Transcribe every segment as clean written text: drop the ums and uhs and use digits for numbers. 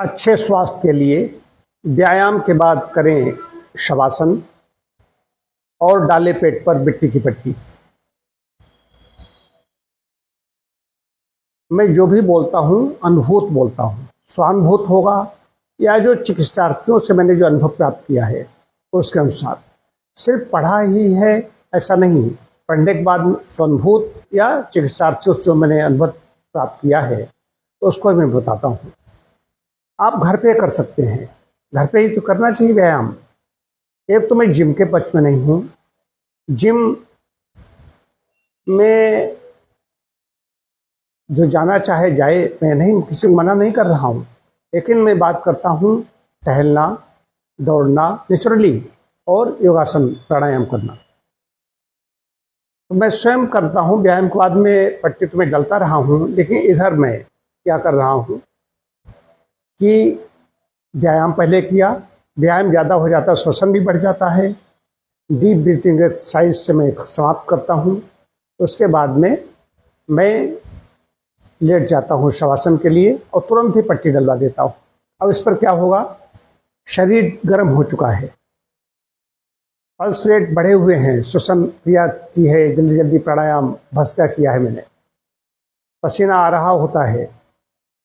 अच्छे स्वास्थ्य के लिए व्यायाम के बाद करें शवासन और डालें पेट पर मिट्टी की पट्टी। मैं जो भी बोलता हूँ अनुभूत बोलता हूँ, स्वानुभूत होगा या जो चिकित्सार्थियों से मैंने जो अनुभव प्राप्त किया है उसके अनुसार। सिर्फ पढ़ा ही है ऐसा नहीं, पढ़ने के बाद स्वानुभूत या चिकित्सार्थियों से जो मैंने अनुभव प्राप्त किया है उसको मैं बताता हूँ। आप घर पे कर सकते हैं, घर पे ही तो करना चाहिए व्यायाम। एक तो मैं जिम के पक्ष में नहीं हूँ, जिम में जो जाना चाहे जाए, मैं नहीं किसी को मना नहीं कर रहा हूँ, लेकिन मैं बात करता हूँ टहलना, दौड़ना नेचुरली और योगासन प्राणायाम करना। तो मैं स्वयं करता हूँ, व्यायाम के बाद में पट्टी तो मैं डलता रहा हूँ, लेकिन इधर मैं क्या कर रहा हूँ कि व्यायाम पहले किया, व्यायाम ज़्यादा हो जाता है, श्वसन भी बढ़ जाता है। डीप ब्रीथिंग एक्सरसाइज से मैं समाप्त करता हूँ। उसके बाद में मैं लेट जाता हूँ शवासन के लिए और तुरंत ही पट्टी डलवा देता हूँ। अब इस पर क्या होगा, शरीर गर्म हो चुका है, पल्स रेट बढ़े हुए हैं, श्वसन क्रिया की है, जल्दी जल्दी प्राणायाम भस्त्रिका किया है मैंने, पसीना आ रहा होता है।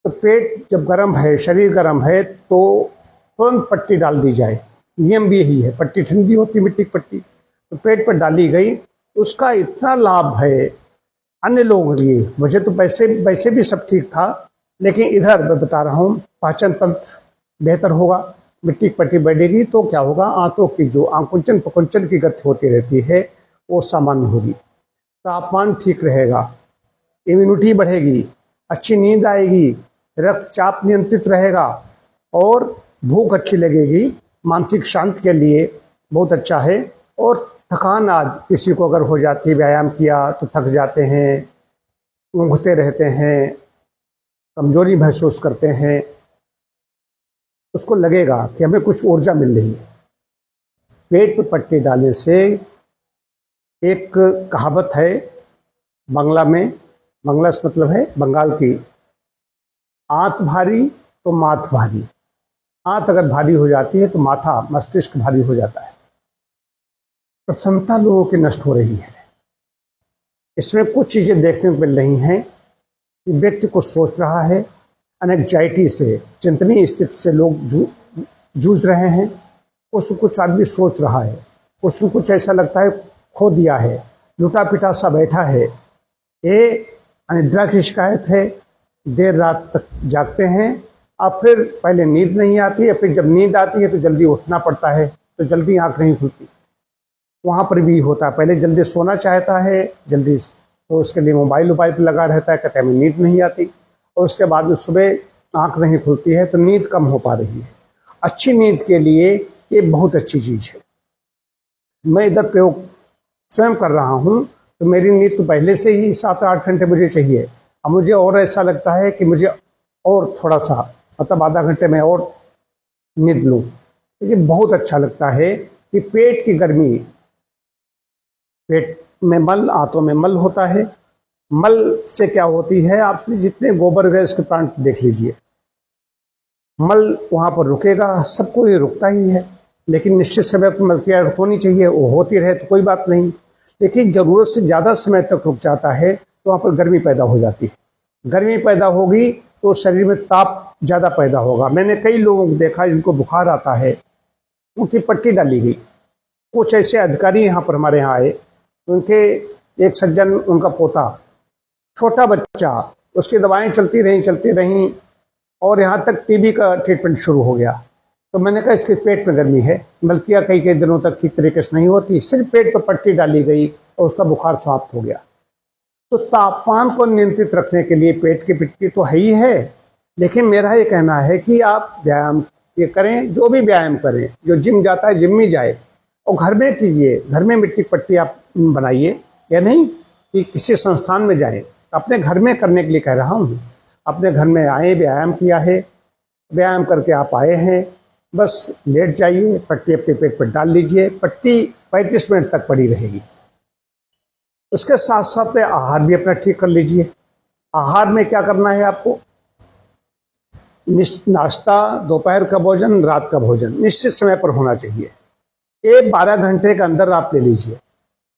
तो पेट जब गर्म है, शरीर गर्म है, तो तुरंत पट्टी डाल दी जाए। नियम भी यही है, पट्टी ठंडी होती मिट्टी की पट्टी, तो पेट पर डाली गई, उसका इतना लाभ है अन्य लोगों के लिए। मुझे तो वैसे भी सब ठीक था, लेकिन इधर मैं बता रहा हूँ पाचन तंत्र बेहतर होगा, मिट्टी की पट्टी बढ़ेगी तो क्या होगा, आंतों की जो आकुंचन प्रकुंचन की गति होती रहती है वो सामान्य होगी, तापमान ठीक रहेगा, इम्यूनिटी बढ़ेगी, अच्छी नींद आएगी, रक्तचाप नियंत्रित रहेगा और भूख अच्छी लगेगी। मानसिक शांति के लिए बहुत अच्छा है। और थकान आज किसी को अगर हो जाती है, व्यायाम किया तो थक जाते हैं, ऊँघते रहते हैं, कमजोरी महसूस करते हैं, उसको लगेगा कि हमें कुछ ऊर्जा मिल रही है। पेट पर पट्टी डालने से एक कहावत है बांग्ला में, बांग्ला से मतलब है बंगाल की, आंत भारी तो माथ भारी। आंत अगर भारी हो जाती है तो माथा मस्तिष्क भारी हो जाता है। प्रसन्नता लोगों की नष्ट हो रही है। इसमें कुछ चीज़ें देखने को मिल रही हैं कि व्यक्ति को सोच रहा है, एंग्जाइटी से, चिंतनीय स्थिति से लोग जूझ रहे हैं। कुछ आदमी सोच रहा है, कुछ में कुछ ऐसा लगता है खो दिया है, लुटा पिटा सा बैठा है। ये अनिद्रा की शिकायत है, देर रात तक जागते हैं, अब फिर पहले नींद नहीं आती है, फिर जब नींद आती है तो जल्दी उठना पड़ता है, तो जल्दी आँख नहीं खुलती। वहाँ पर भी होता है, पहले जल्दी सोना चाहता है, जल्दी तो उसके लिए मोबाइल पर लगा रहता है, कहते हैं हमें नींद नहीं आती, और उसके बाद में सुबह आँख नहीं खुलती है, तो नींद कम हो पा रही है। अच्छी नींद के लिए ये बहुत अच्छी चीज़ है। मैं इधर प्रयोग स्वयं कर रहा हूँ, तो मेरी नींद तो पहले से ही 7-8 घंटे मुझे चाहिए। अब मुझे और ऐसा लगता है कि मुझे और थोड़ा सा, मतलब आधा घंटे में और नींद लूँ, लेकिन बहुत अच्छा लगता है कि पेट की गर्मी, पेट में मल, आंतों में मल होता है, मल से क्या होती है, आप जितने गोबर गैस के प्लांट देख लीजिए, मल वहाँ पर रुकेगा, सबको ये रुकता ही है, लेकिन निश्चित समय पर मल की होनी चाहिए, वो होती रहे तो कोई बात नहीं, लेकिन ज़रूरत से ज़्यादा समय तक रुक जाता है तो वहाँ पर गर्मी पैदा हो जाती है। गर्मी पैदा होगी तो शरीर में ताप ज़्यादा पैदा होगा। मैंने कई लोगों को देखा जिनको बुखार आता है, उनकी पट्टी डाली गई। कुछ ऐसे अधिकारी यहाँ पर हमारे यहाँ आए, उनके एक सज्जन, उनका पोता, छोटा बच्चा, उसकी दवाएं चलती रहीं और यहाँ तक टीबी का ट्रीटमेंट शुरू हो गया। तो मैंने कहा इसके पेट में गर्मी है, बल्कि कई दिनों तक ठीक तरीके से नहीं होती, सिर्फ पेट पर पट्टी डाली गई और उसका बुखार समाप्त हो गया। तो तापमान को नियंत्रित रखने के लिए पेट की पट्टी तो है ही है, लेकिन मेरा ये कहना है कि आप व्यायाम ये करें, जो भी व्यायाम करें, जो जिम जाता है जिम में जाए, और घर में कीजिए, घर में मिट्टी की पट्टी आप बनाइए, या नहीं कि किसी संस्थान में जाएं, अपने घर में करने के लिए कह रहा हूँ। अपने घर में आए, व्यायाम किया है, व्यायाम करके आप आए हैं, बस लेट जाइए, पट्टी अपने पेट पर डाल लीजिए, पट्टी 35 मिनट तक पड़ी रहेगी। उसके साथ साथ में आहार भी अपना ठीक कर लीजिए। आहार में क्या करना है आपको, नाश्ता, दोपहर का भोजन, रात का भोजन निश्चित समय पर होना चाहिए। ये 12 घंटे के अंदर आप ले लीजिए।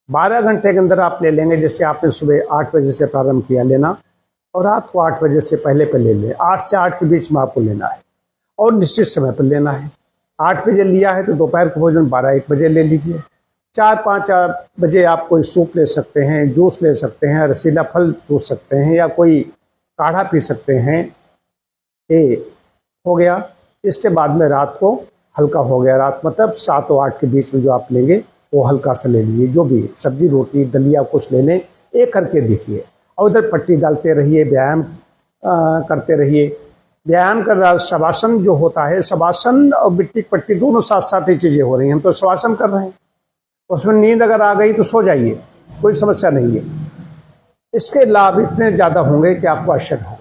12 घंटे के अंदर आप ले लेंगे। जैसे आपने सुबह 8 बजे से प्रारंभ किया लेना और रात को 8 बजे से पहले ले लें। 8 से 8 के बीच में आपको लेना है और निश्चित समय पर लेना है। 8 बजे लिया है तो दोपहर का भोजन 12-1 बजे ले लीजिए। 4-5 बजे आप कोई सूप ले सकते हैं, जूस ले सकते हैं, रसीला फल चूस सकते हैं या कोई काढ़ा पी सकते हैं। ये हो गया। इसके बाद में रात को हल्का हो गया। रात मतलब 7 और 8 के बीच में जो आप लेंगे वो हल्का सा ले लीजिए। जो भी सब्जी, रोटी, दलिया कुछ ले लें, एक करके देखिए और उधर पट्टी डालते रहिए, व्यायाम करते रहिए। व्यायाम कर शवासन जो होता है, शवासन और बिट्टी पट्टी दोनों साथ साथ ही चीज़ें हो रही हैं। हम तो शवासन कर रहे हैं, उसमें नींद अगर आ गई तो सो जाइए, कोई समस्या नहीं है। इसके लाभ इतने ज़्यादा होंगे कि आपको आश्चर्य हो।